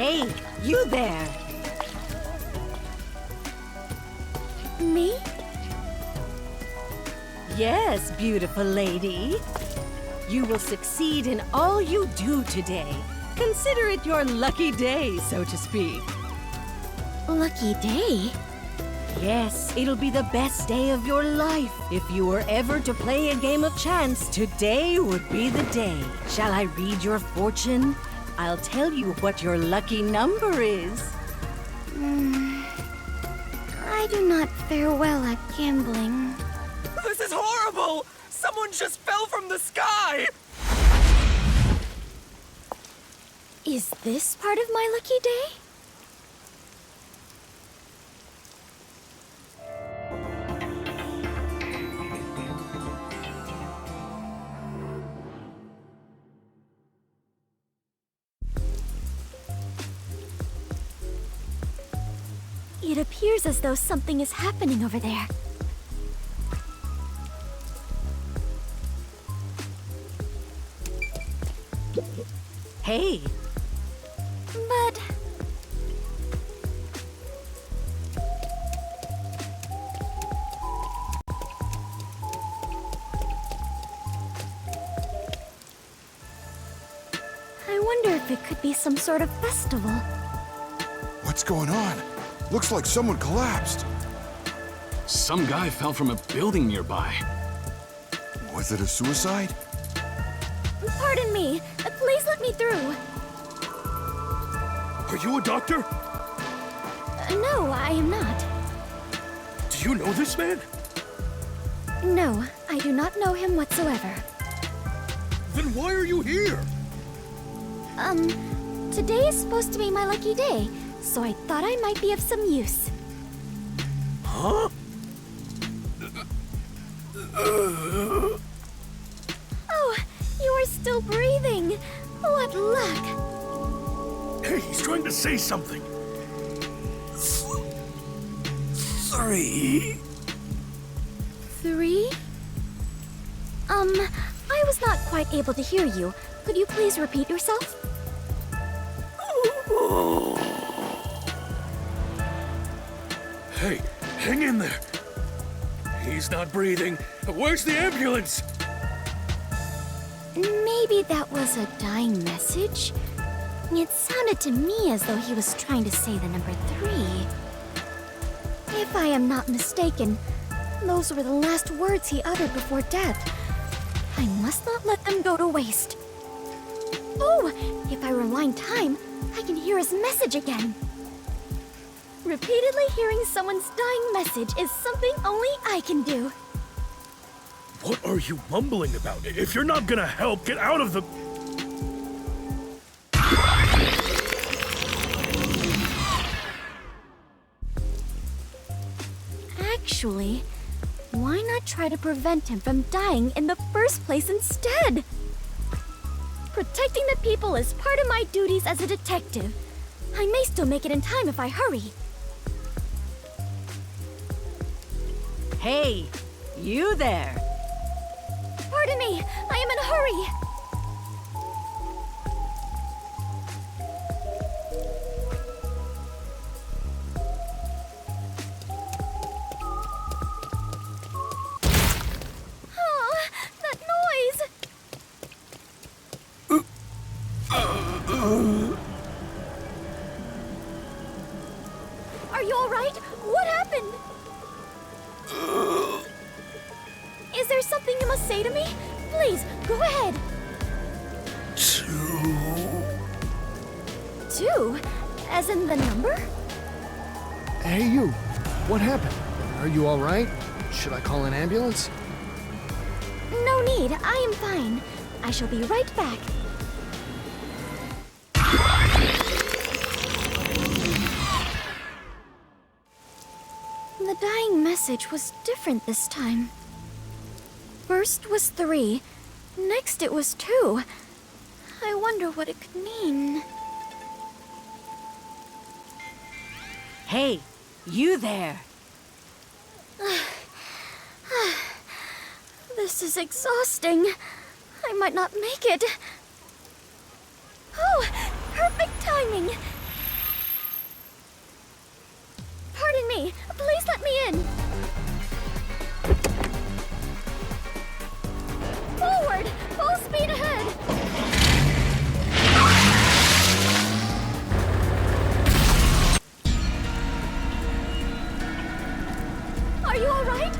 Hey, you there! Me? Yes, beautiful lady. You will succeed in all you do today. Consider it your lucky day, so to speak. Lucky day? Yes, it'll be the best day of your life. If you were ever to play a game of chance, today would be the day. Shall I read your fortune? I'll tell you what your lucky number is. I do not fare well at gambling. This is horrible! Someone just fell from the sky! Is this part of my lucky day? It appears as though something is happening over there. Hey, But... I wonder if it could be some sort of festival. What's going on? Looks like someone collapsed. Some guy fell from a building nearby. Was it a suicide? Pardon me. Please let me through. Are you a doctor? No, I am not. Do you know this man? No, I do not know him whatsoever. Then why are you here? Today is supposed to be my lucky day, so I thought I might be of some use. Huh? Oh, you are still breathing. What luck. Hey, he's trying to say something. 3. 3? I was not quite able to hear you. Could you please repeat yourself? Hey, hang in there. He's not breathing. Where's the ambulance? Maybe that was a dying message? It sounded to me as though he was trying to say the number 3. If I am not mistaken, those were the last words he uttered before death. I must not let them go to waste. Oh, if I rewind time, I can hear his message again. Repeatedly hearing someone's dying message is something only I can do. What are you mumbling about? If you're not gonna help, get out of the... Actually, why not try to prevent him from dying in the first place instead? Protecting the people is part of my duties as a detective. I may still make it in time if I hurry. hey, you there! Pardon me, I am in a hurry. Oh, that noise! Are you all right? What happened? Is there something you must say to me? Please, go ahead. 2. 2? As in the number? Hey, you. What happened? Are you all right? Should I call an ambulance? No need, I am fine. I shall be right back. The dying message was different this time. First was 3, next it was 2. I wonder what it could mean. Hey, you there! This is exhausting. I might not make it. Oh, perfect timing. me! Please let me in! Forward! Full speed ahead! Are you alright?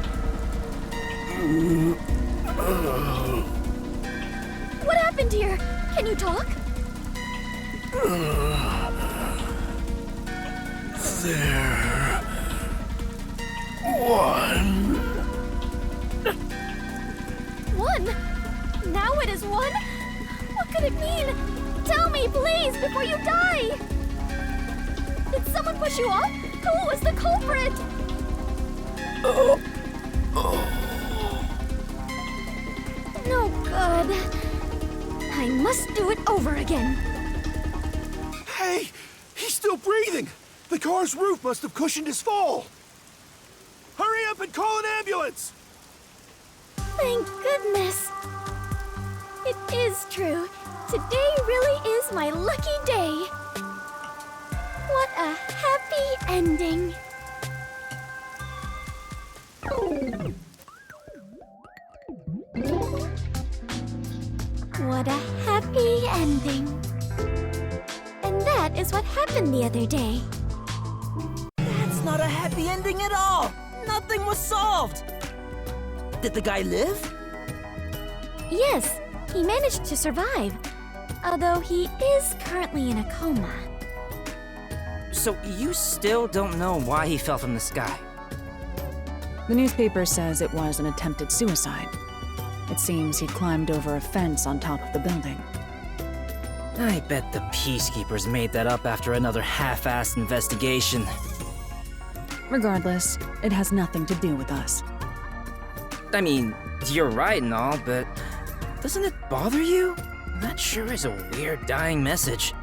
What happened here? Can you talk? One? Now it is one? What could it mean? Tell me, please, before you die! Did someone push you off? Who was the culprit? No good. I must do it over again. Hey! He's still breathing! The car's roof must have cushioned his fall! Hurry up and call an ambulance! Thank goodness. It is true. Today really is my lucky day. What a happy ending. What a happy ending. And that is what happened the other day. That's not a happy ending at all! Nothing was solved! Did the guy live? Yes, he managed to survive. Although he is currently in a coma. So you still don't know why he fell from the sky? The newspaper says it was an attempted suicide. It seems he climbed over a fence on top of the building. I bet the peacekeepers made that up after another half-assed investigation. Regardless, it has nothing to do with us. I mean, you're right and all, but doesn't it bother you? That sure is a weird dying message.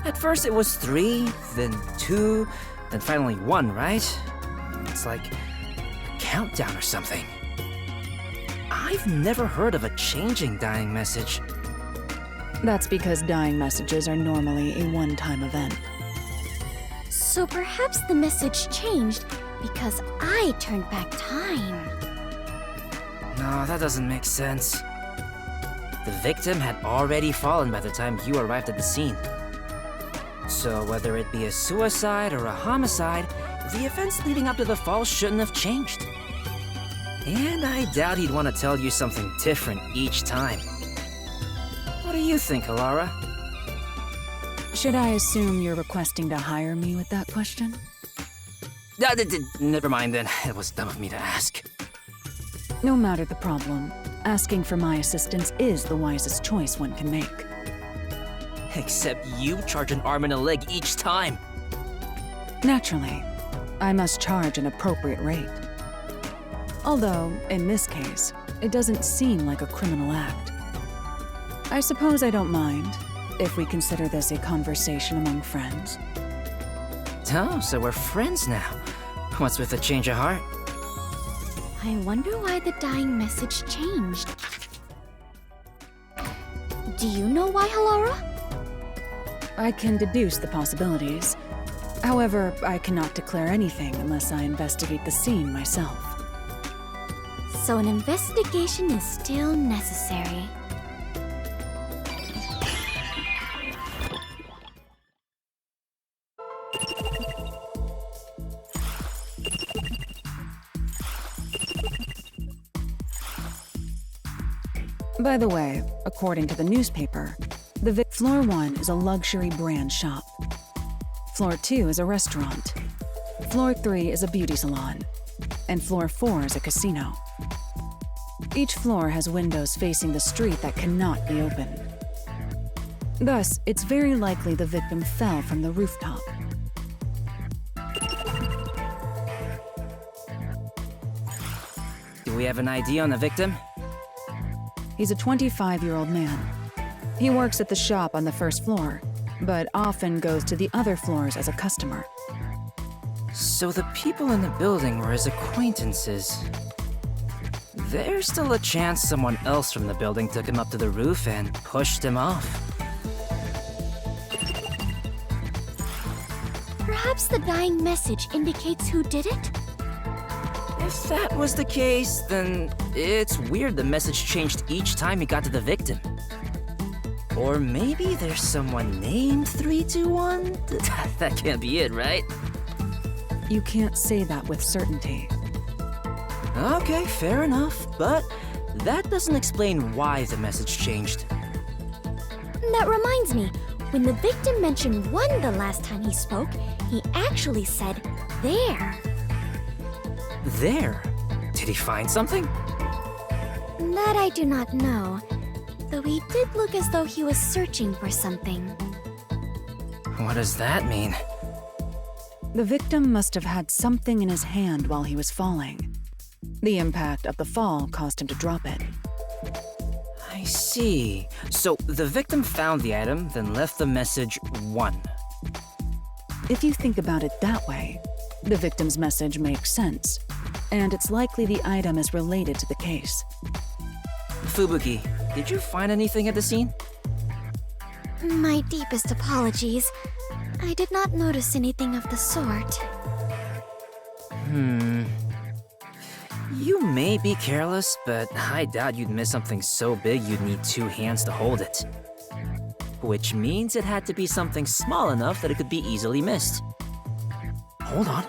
At first it was 3, then 2, then finally 1, right? It's like a countdown or something. I've never heard of a changing dying message. That's because dying messages are normally a one-time event. So perhaps the message changed because I turned back time. No, that doesn't make sense. The victim had already fallen by the time you arrived at the scene. So whether it be a suicide or a homicide, the events leading up to the fall shouldn't have changed. And I doubt he'd want to tell you something different each time. What do you think, Alara? Should I assume you're requesting to hire me with that question? Never mind then. It was dumb of me to ask. No matter the problem, asking for my assistance is the wisest choice one can make. Except you charge an arm and a leg each time. Naturally, I must charge an appropriate rate. Although, in this case, it doesn't seem like a criminal act. I suppose I don't mind, if we consider this a conversation among friends. Oh, so we're friends now. What's with the change of heart? I wonder why the dying message changed. Do you know why, Halara? I can deduce the possibilities. However, I cannot declare anything unless I investigate the scene myself. So an investigation is still necessary. By the way, according to the newspaper, Floor 1 is a luxury brand shop. Floor 2 is a restaurant. Floor 3 is a beauty salon. And Floor 4 is a casino. Each floor has windows facing the street that cannot be opened. Thus, it's very likely the victim fell from the rooftop. Do we have an ID on the victim? He's a 25-year-old man. He works at the shop on the first floor, but often goes to the other floors as a customer. So the people in the building were his acquaintances. There's still a chance someone else from the building took him up to the roof and pushed him off. Perhaps the dying message indicates who did it? If that was the case, then it's weird the message changed each time he got to the victim. Or maybe there's someone named 321? That can't be it, right? You can't say that with certainty. Okay, fair enough, but that doesn't explain why the message changed. That reminds me, when the victim mentioned 1 the last time he spoke, he actually said, there. There? Did he find something? That I do not know, though he did look as though he was searching for something. What does that mean? The victim must have had something in his hand while he was falling. The impact of the fall caused him to drop it. I see. So the victim found the item, then left the message 1. If you think about it that way, the victim's message makes sense, and it's likely the item is related to the case. Fubuki, did you find anything at the scene? My deepest apologies. I did not notice anything of the sort. You may be careless, but I doubt you'd miss something so big you'd need 2 hands to hold it. Which means it had to be something small enough that it could be easily missed. Hold on.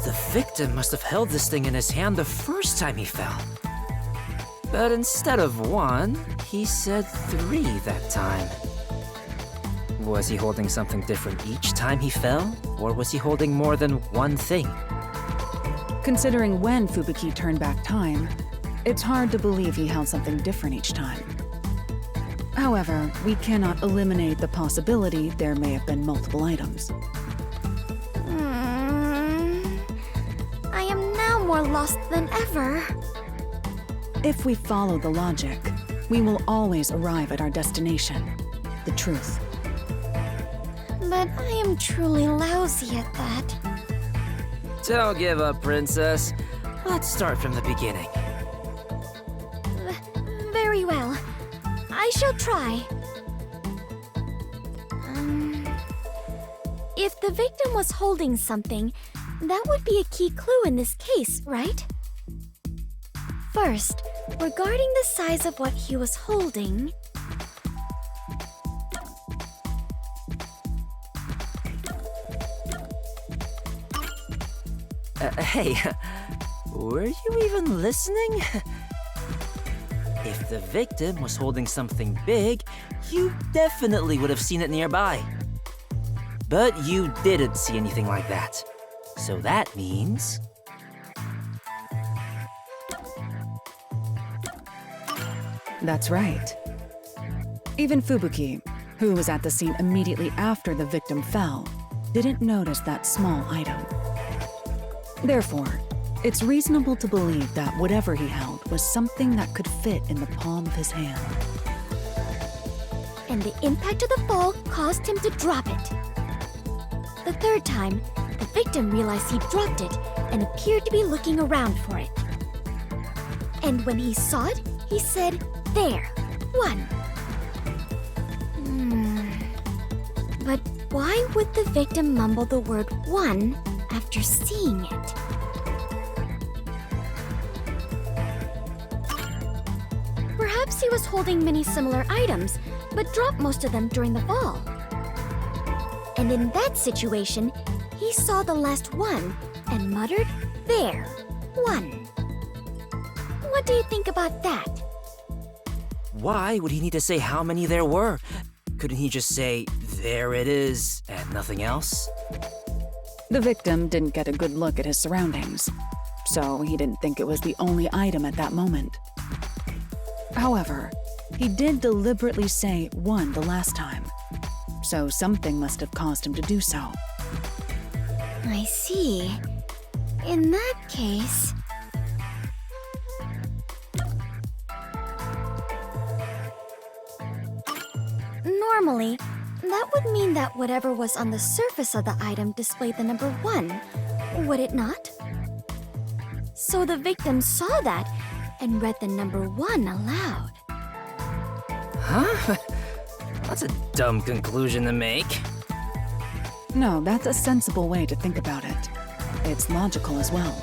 The victim must have held this thing in his hand the first time he fell. But instead of 1, he said 3 that time. Was he holding something different each time he fell? Or was he holding more than 1 thing? Considering when Fubuki turned back time, it's hard to believe he held something different each time. However, we cannot eliminate the possibility there may have been multiple items. I am now more lost than ever. If we follow the logic, we will always arrive at our destination, the truth. But I am truly lousy at that. Don't give up, princess. Let's start from the beginning. Very well. I shall try. If the victim was holding something, that would be a key clue in this case, right? First, regarding the size of what he was holding... Hey, were you even listening? If the victim was holding something big, you definitely would have seen it nearby. But you didn't see anything like that. So that means... That's right. Even Fubuki, who was at the scene immediately after the victim fell, didn't notice that small item. Therefore, it's reasonable to believe that whatever he held was something that could fit in the palm of his hand. And the impact of the fall caused him to drop it. The third time, the victim realized he dropped it and appeared to be looking around for it. And when he saw it, he said, there, 1. But why would the victim mumble the word 1 after seeing it? Perhaps he was holding many similar items, but dropped most of them during the fall. And in that situation, he saw the last 1 and muttered, there, 1. What do you think about that? Why would he need to say how many there were? Couldn't he just say, there it is, and nothing else? The victim didn't get a good look at his surroundings, so he didn't think it was the only item at that moment. However, he did deliberately say 1 the last time, so something must have caused him to do so. I see. In that case... Normally, that would mean that whatever was on the surface of the item displayed the number 1, would it not? So the victim saw that and read the number 1 aloud. Huh? That's a dumb conclusion to make. No, that's a sensible way to think about it. It's logical as well.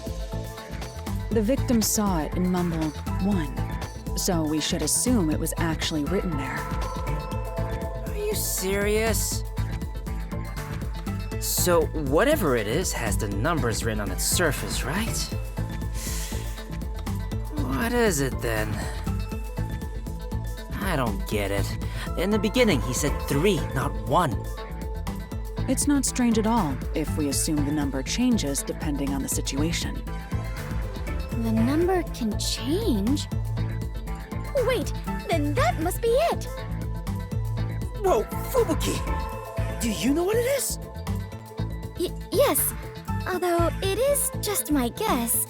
The victim saw it and mumbled 1, so we should assume it was actually written there. Are you serious? So whatever it is has the numbers written on its surface, right? What is it then? I don't get it. In the beginning, he said 3, not 1. It's not strange at all if we assume the number changes depending on the situation. The number can change? Wait, then that must be it! Whoa, Fubuki! Do you know what it is? Yes, although it is just my guess.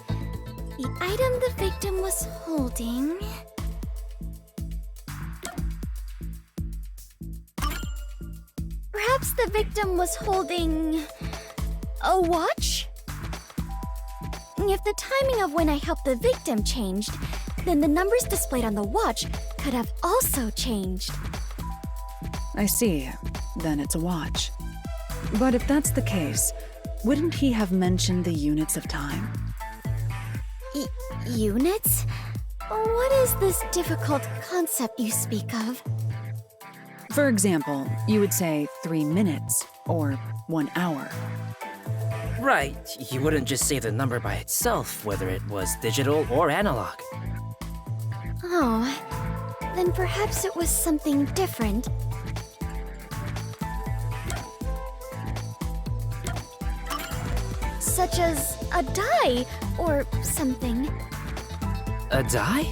The item the victim was holding... Perhaps the victim was holding... a watch? If the timing of when I helped the victim changed, then the numbers displayed on the watch could have also changed. I see. Then it's a watch. But if that's the case, wouldn't he have mentioned the units of time? Units? What is this difficult concept you speak of? For example, you would say 3 minutes or 1 hour. Right, you wouldn't just say the number by itself, whether it was digital or analog. Oh, then perhaps it was something different. Such as a die or something. A die?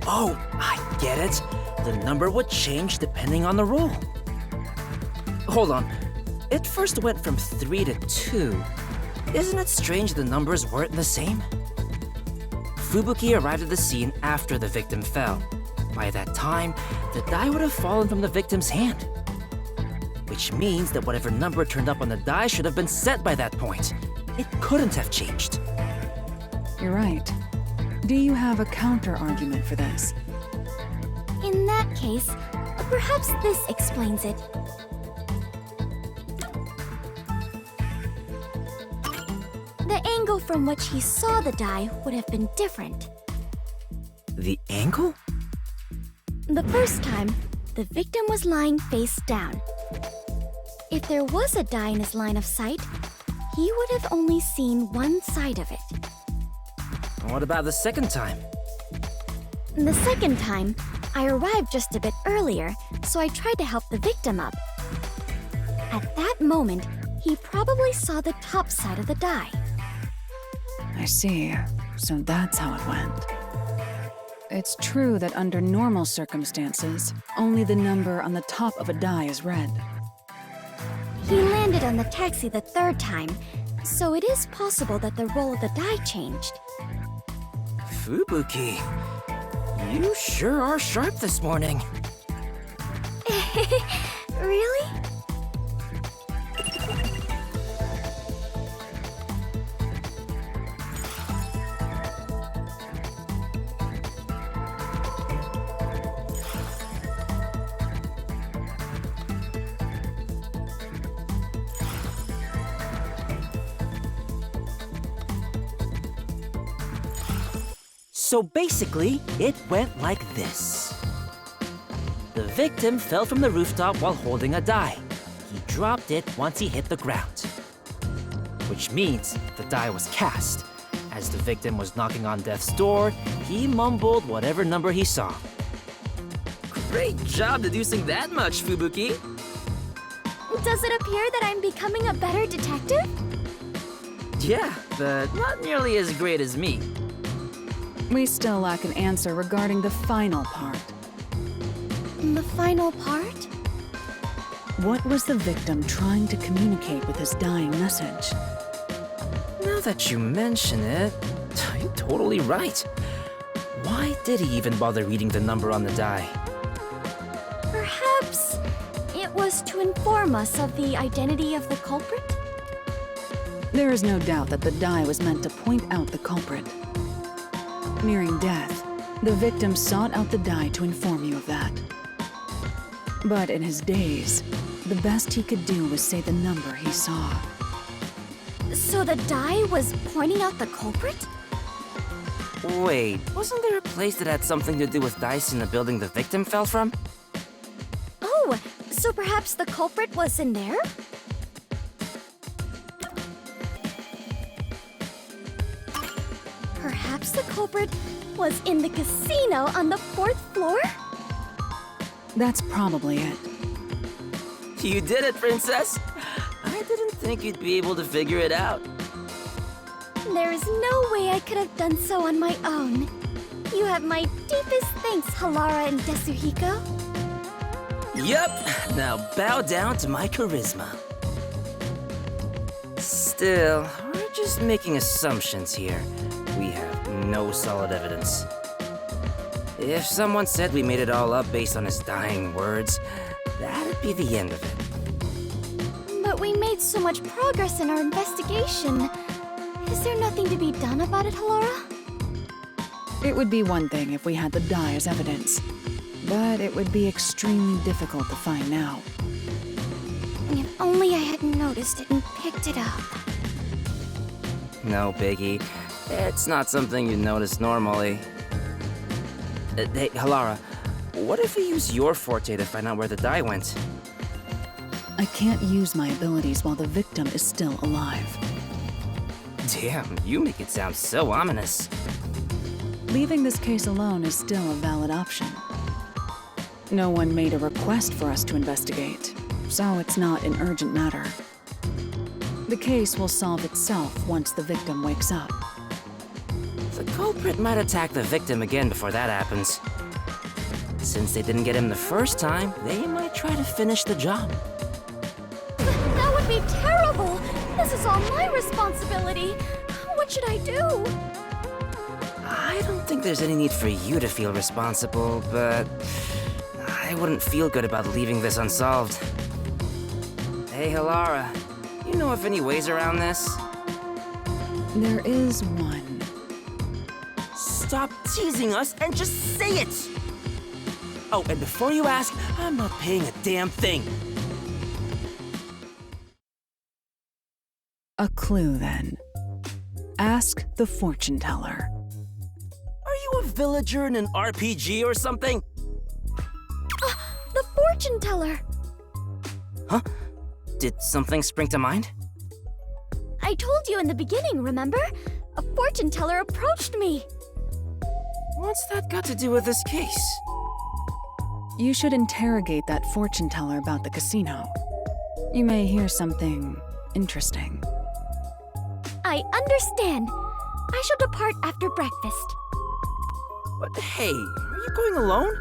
Oh, I get it. The number would change depending on the roll. Hold on. It first went from 3 to 2. Isn't it strange the numbers weren't the same? Fubuki arrived at the scene after the victim fell. By that time, the die would have fallen from the victim's hand. Which means that whatever number turned up on the die should have been set by that point. It couldn't have changed. You're right. Do you have a counter-argument for this? In that case, perhaps this explains it. The angle from which he saw the die would have been different. The angle? The first time, the victim was lying face down. If there was a die in his line of sight, he would have only seen one side of it. What about the second time? The second time, I arrived just a bit earlier, so I tried to help the victim up. At that moment, he probably saw the top side of the die. I see. So that's how it went. It's true that under normal circumstances, only the number on the top of a die is read. He landed on the taxi the third time, so it is possible that the roll of the die changed. Fubuki, you sure are sharp this morning. Really? So basically, it went like this. The victim fell from the rooftop while holding a die. He dropped it once he hit the ground. Which means the die was cast. As the victim was knocking on death's door, he mumbled whatever number he saw. Great job deducing that much, Fubuki. Does it appear that I'm becoming a better detective? Yeah, but not nearly as great as me. We still lack an answer regarding the final part. The final part? What was the victim trying to communicate with his dying message? Now that you mention it, you're totally right. Why did he even bother reading the number on the die? Perhaps it was to inform us of the identity of the culprit? There is no doubt that the die was meant to point out the culprit. Nearing death, the victim sought out the die to inform you of that. But in his daze, The best he could do was say the number he saw. So the die was pointing out the culprit? Wait, wasn't there a place that had something to do with dice in the building the victim fell from? Oh, so perhaps the culprit was in there? Perhaps the culprit was in the casino on the 4th floor? That's probably it. You did it, Princess! I didn't think you'd be able to figure it out. There is no way I could have done so on my own. You have my deepest thanks, Halara and Desuhiko. Yup, now bow down to my charisma. Still, we're just making assumptions here. We have no solid evidence. If someone said we made it all up based on his dying words, that'd be the end of it. But we made so much progress in our investigation. Is there nothing to be done about it, Halara? It would be one thing if we had the die as evidence, but it would be extremely difficult to find now. If only I had noticed it and picked it up. No biggie. It's not something you'd notice normally. Hey, Halara, what if we use your forte to find out where the die went? I can't use my abilities while the victim is still alive. Damn, you make it sound so ominous. Leaving this case alone is still a valid option. No one made a request for us to investigate, so it's not an urgent matter. The case will solve itself once the victim wakes up. The culprit might attack the victim again before that happens. Since they didn't get him the first time, they might try to finish the job. That would be terrible! This is all my responsibility! What should I do? I don't think there's any need for you to feel responsible, but I wouldn't feel good about leaving this unsolved. Hey, Halara, you know of any ways around this? There is one. Stop teasing us and just say it! Oh, and before you ask, I'm not paying a damn thing. A clue, then. Ask the fortune teller. Are you a villager in an RPG or something? The fortune teller! Huh? Did something spring to mind? I told you in the beginning, remember? A fortune teller approached me. What's that got to do with this case? You should interrogate that fortune teller about the casino. You may hear something interesting. I understand. I shall depart after breakfast. But hey, are you going alone?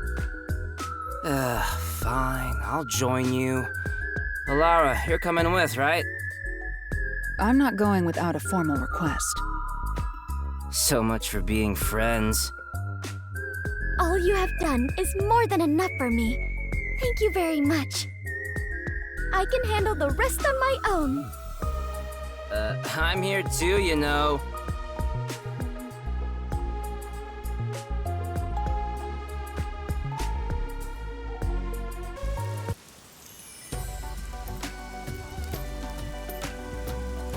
Fine, I'll join you. Halara, you're coming with, right? I'm not going without a formal request. So much for being friends. All you have done is more than enough for me. Thank you very much. I can handle the rest on my own. I'm here too, you know.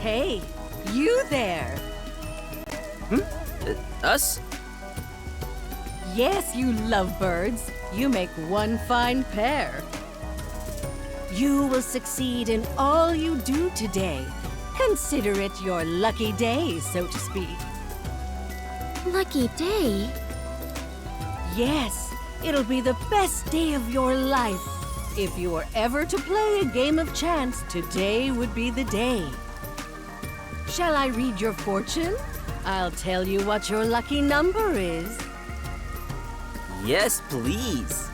Hey, you there! Us? Yes, you lovebirds. You make one fine pair. You will succeed in all you do today. Consider it your lucky day, so to speak. Lucky day? Yes, it'll be the best day of your life. If you were ever to play a game of chance, today would be the day. Shall I read your fortune? I'll tell you what your lucky number is. Yes, please.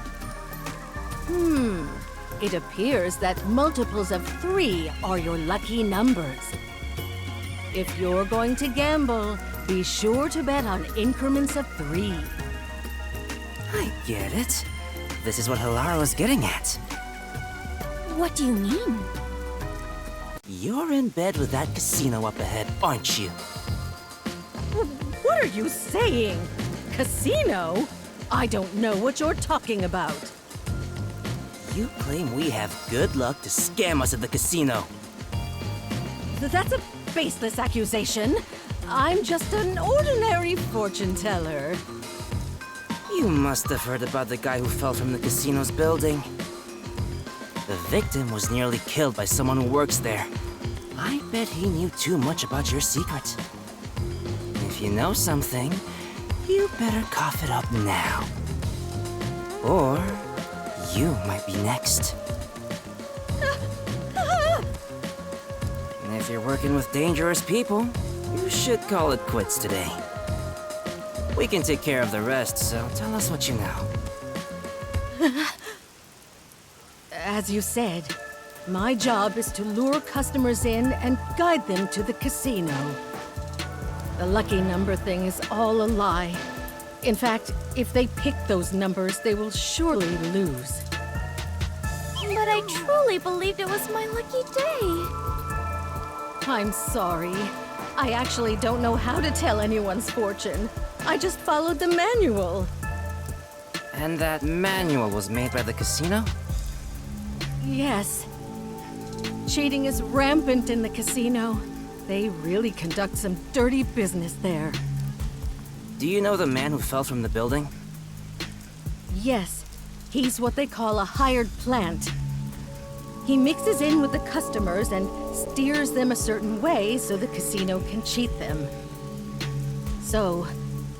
It appears that multiples of 3 are your lucky numbers. If you're going to gamble, be sure to bet on increments of 3. I get it. This is what Halara was getting at. What do you mean? You're in bed with that casino up ahead, aren't you? What are you saying? Casino? I don't know what you're talking about. You claim we have good luck to scam us at the casino. That's a baseless accusation. I'm just an ordinary fortune teller. You must have heard about the guy who fell from the casino's building. The victim was nearly killed by someone who works there. I bet he knew too much about your secret. If you know something, you better cough it up now. Or you might be next. And if you're working with dangerous people, you should call it quits today. We can take care of the rest, so tell us what you know. As you said, my job is to lure customers in and guide them to the casino. The lucky number thing is all a lie. In fact, if they pick those numbers, they will surely lose. But I truly believed it was my lucky day. I'm sorry. I actually don't know how to tell anyone's fortune. I just followed the manual. And that manual was made by the casino? Yes. Cheating is rampant in the casino. They really conduct some dirty business there. Do you know the man who fell from the building? Yes. He's what they call a hired plant. He mixes in with the customers and steers them a certain way so the casino can cheat them. So,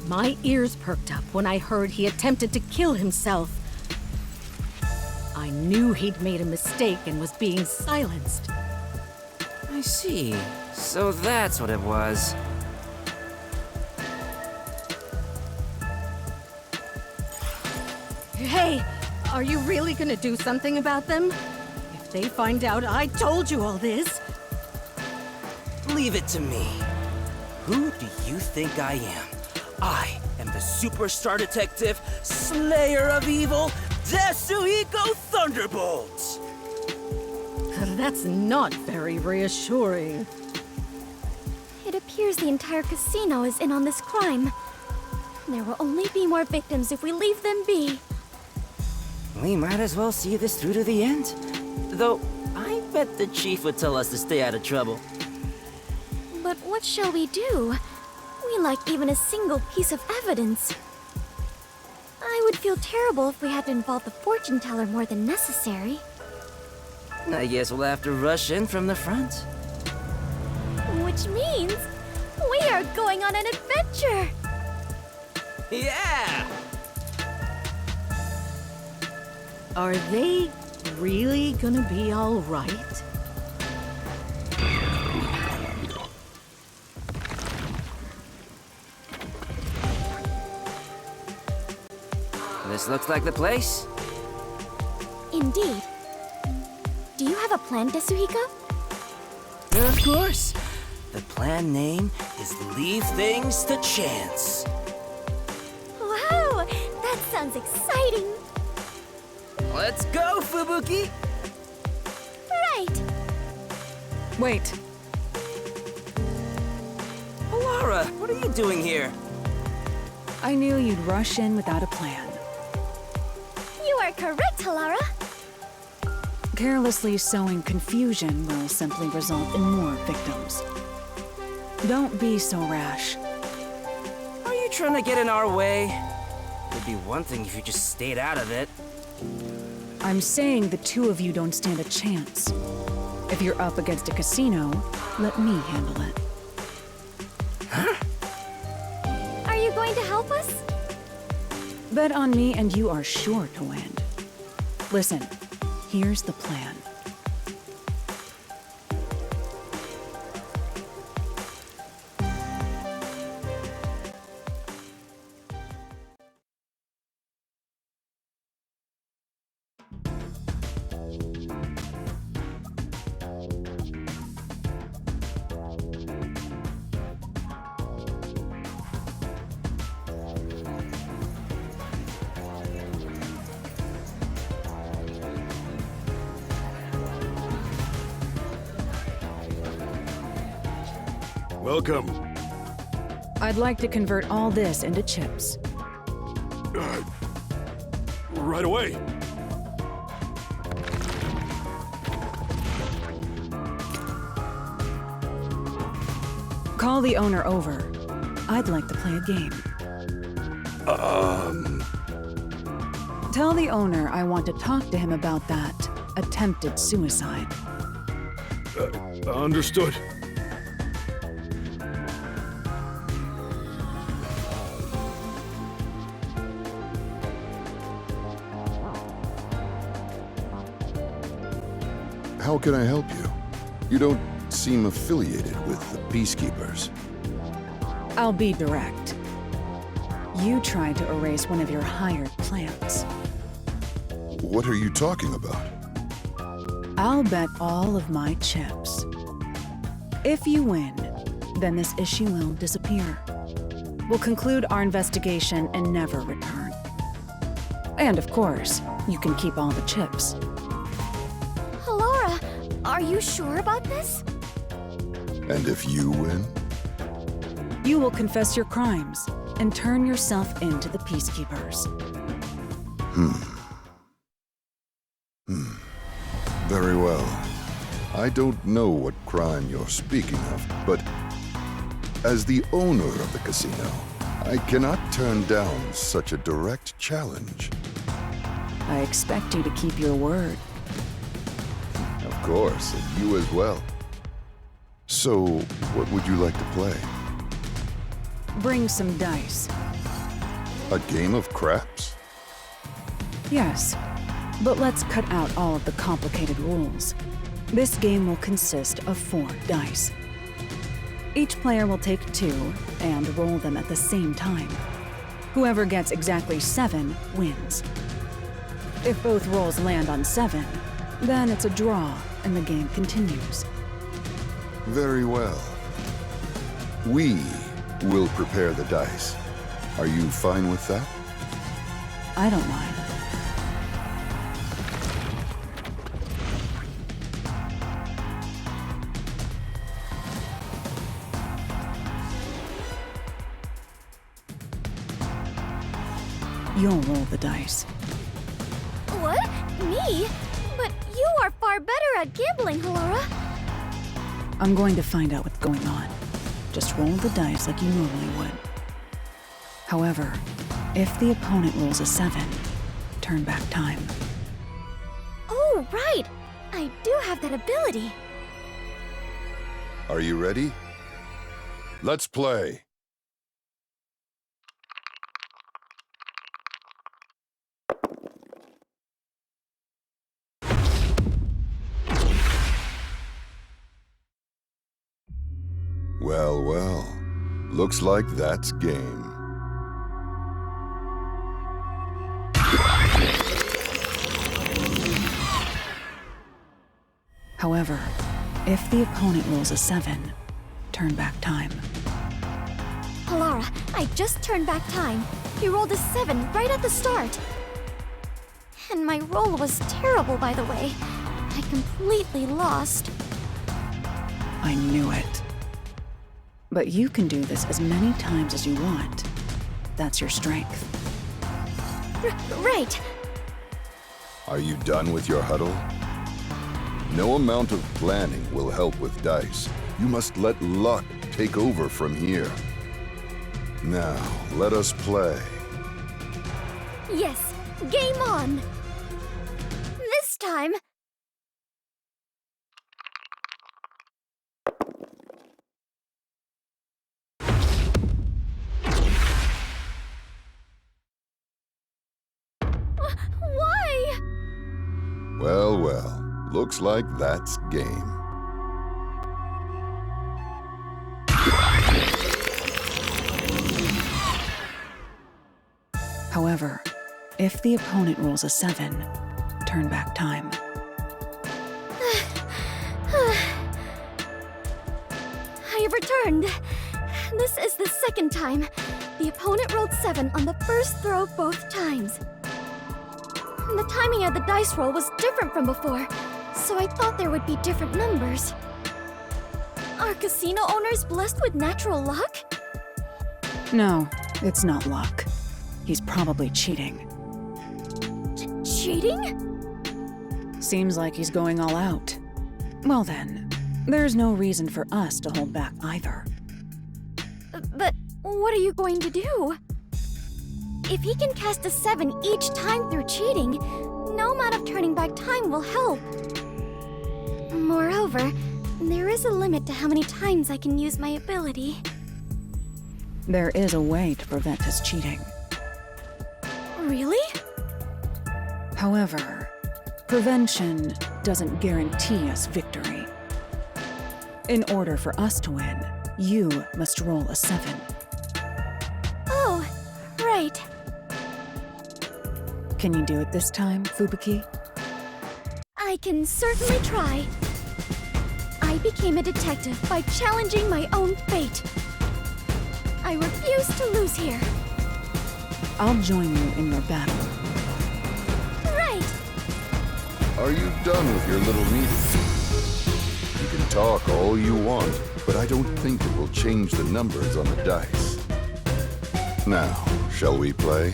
my ears perked up when I heard he attempted to kill himself. I knew he'd made a mistake and was being silenced. I see. So that's what it was. Hey, are you really gonna do something about them? If they find out I told you all this... Leave it to me. Who do you think I am? I am the superstar detective, slayer of evil, Tetsuhiko Thunderbolt! That's not very reassuring. It appears the entire casino is in on this crime. There will only be more victims if we leave them be. We might as well see this through to the end. Though, I bet the chief would tell us to stay out of trouble. But what shall we do? We lack even a single piece of evidence. I would feel terrible if we had to involve the fortune teller more than necessary. I guess we'll have to rush in from the front. Which means we are going on an adventure! Yeah! Are they really gonna be all right? This looks like the place. Indeed. Do you have a plan, Tetsuhiko? Of course. The plan name is Leave Things to Chance. Wow! That sounds exciting! Let's go, Fubuki! Right! Wait, Lara, what are you doing here? I knew you'd rush in without a plan. You are correct, Halara! Carelessly sowing confusion will simply result in more victims. Don't be so rash. Are you trying to get in our way? It'd be one thing if you just stayed out of it. I'm saying the two of you don't stand a chance. If you're up against a casino, let me handle it. Are you going to help us? Bet on me and you are sure to win. Listen, here's the plan. Welcome. I'd like to convert all this into chips. Right away. Call the owner over. I'd like to play a game. Tell the owner I want to talk to him about that attempted suicide. Understood. How can I help you? You don't seem affiliated with the Peacekeepers. I'll be direct. You tried to erase one of your hired plants. What are you talking about? I'll bet all of my chips. If you win, then this issue will disappear. We'll conclude our investigation and never return. And of course, you can keep all the chips. Laura, are you sure about this? And if you win? You will confess your crimes and turn yourself into the Peacekeepers. Very well. I don't know what crime you're speaking of, but as the owner of the casino, I cannot turn down such a direct challenge. I expect you to keep your word. Of course, and you as well. So, what would you like to play? Bring some dice. A game of craps? Yes, but let's cut out all of the complicated rules. This game will consist of 4 dice. Each player will take 2 and roll them at the same time. Whoever gets exactly 7 wins. If both rolls land on 7, then it's a draw and the game continues. Very well. We will prepare the dice. Are you fine with that? I don't mind. You'll roll the dice. What? Me? But you are far better at gambling, Laura. I'm going to find out what's going on. Just roll the dice like you normally would. However, if the opponent rolls a 7, turn back time. Oh, right. I do have that ability. Are you ready? Let's play. Well, well. Looks like that's game. However, if the opponent rolls a 7, turn back time. Laura, I just turned back time. You rolled a 7 right at the start. And my roll was terrible, by the way. I completely lost. I knew it. But you can do this as many times as you want. That's your strength. Right. Are you done with your huddle? No amount of planning will help with dice. You must let luck take over from here. Now, let us play. Yes, game on. This time. Why? Well, well. Looks like that's game. However, if the opponent rolls a 7, turn back time. I have returned. This is the second time. The opponent rolled 7 on the first throw both times. The timing of the dice roll was different from before, so I thought there would be different numbers. Are casino owners blessed with natural luck? No, it's not luck. He's probably cheating. Cheating? Seems like he's going all out. Well then, there's no reason for us to hold back either. But what are you going to do? If he can cast a 7 each time through cheating, no amount of turning back time will help. Moreover, there is a limit to how many times I can use my ability. There is a way to prevent his cheating. Really? However, prevention doesn't guarantee us victory. In order for us to win, you must roll a 7. Oh, right. Can you do it this time, Fubuki? I can certainly try. I became a detective by challenging my own fate. I refuse to lose here. I'll join you in your battle. Right. Are you done with your little meeting? You can talk all you want, but I don't think it will change the numbers on the dice. Now, shall we play?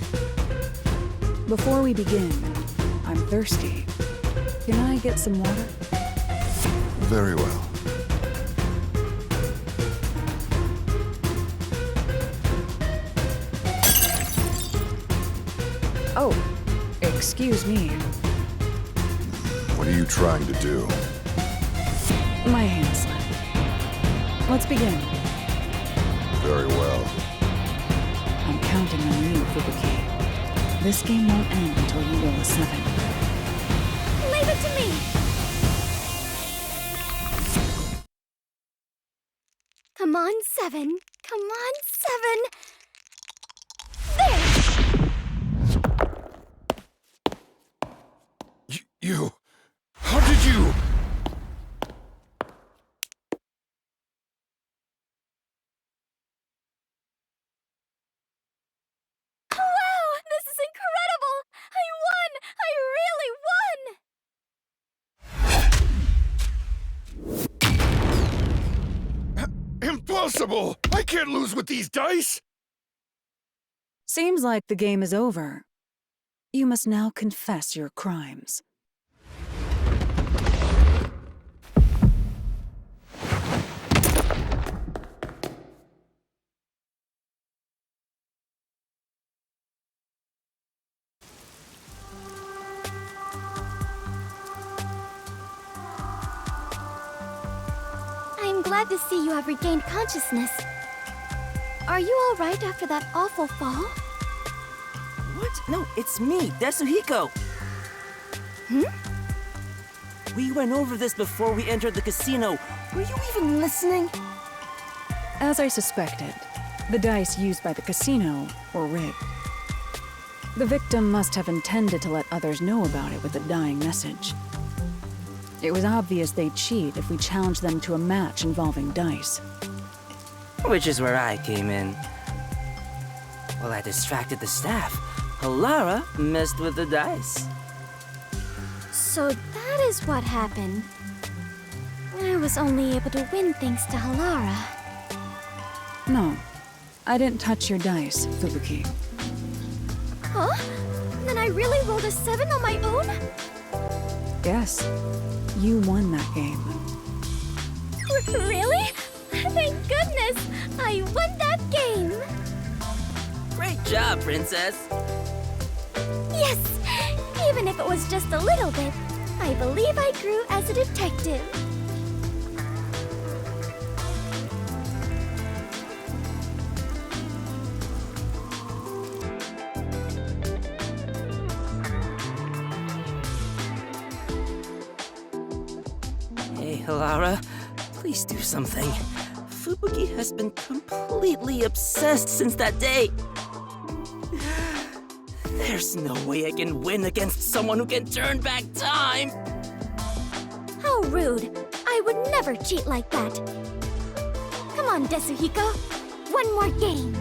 Before we begin, I'm thirsty. Can I get some water? Very well. Oh, excuse me. What are you trying to do? My hand slipped. Let's begin. Very well. I'm counting on you, Fubuki. This game won't end until you roll a 7. Leave it to me. Come on, 7. Come on, 7. There! You... How did you... Wow! This is incredible! I won! I really won! Impossible! I can't lose with these dice! Seems like the game is over. You must now confess your crimes. I'm glad to see you have regained consciousness. Are you all right after that awful fall? What? No, it's me, Desuhiko. We went over this before we entered the casino. Were you even listening? As I suspected, the dice used by the casino were rigged. The victim must have intended to let others know about it with a dying message. It was obvious they'd cheat if we challenged them to a match involving dice. Which is where I came in. While I distracted the staff, Halara messed with the dice. So that is what happened. I was only able to win thanks to Halara. No, I didn't touch your dice, Fubuki. Huh? Then I really rolled a 7 on my own? Yes, you won that game. Really? Thank goodness! I won that game! Great job, Princess. Yes! Even if it was just a little bit, I believe I grew as a detective. Hey, Halara, please do something. Fubuki has been completely obsessed since that day. There's no way I can win against someone who can turn back time. How rude! I would never cheat like that. Come on, Desuhiko. One more game.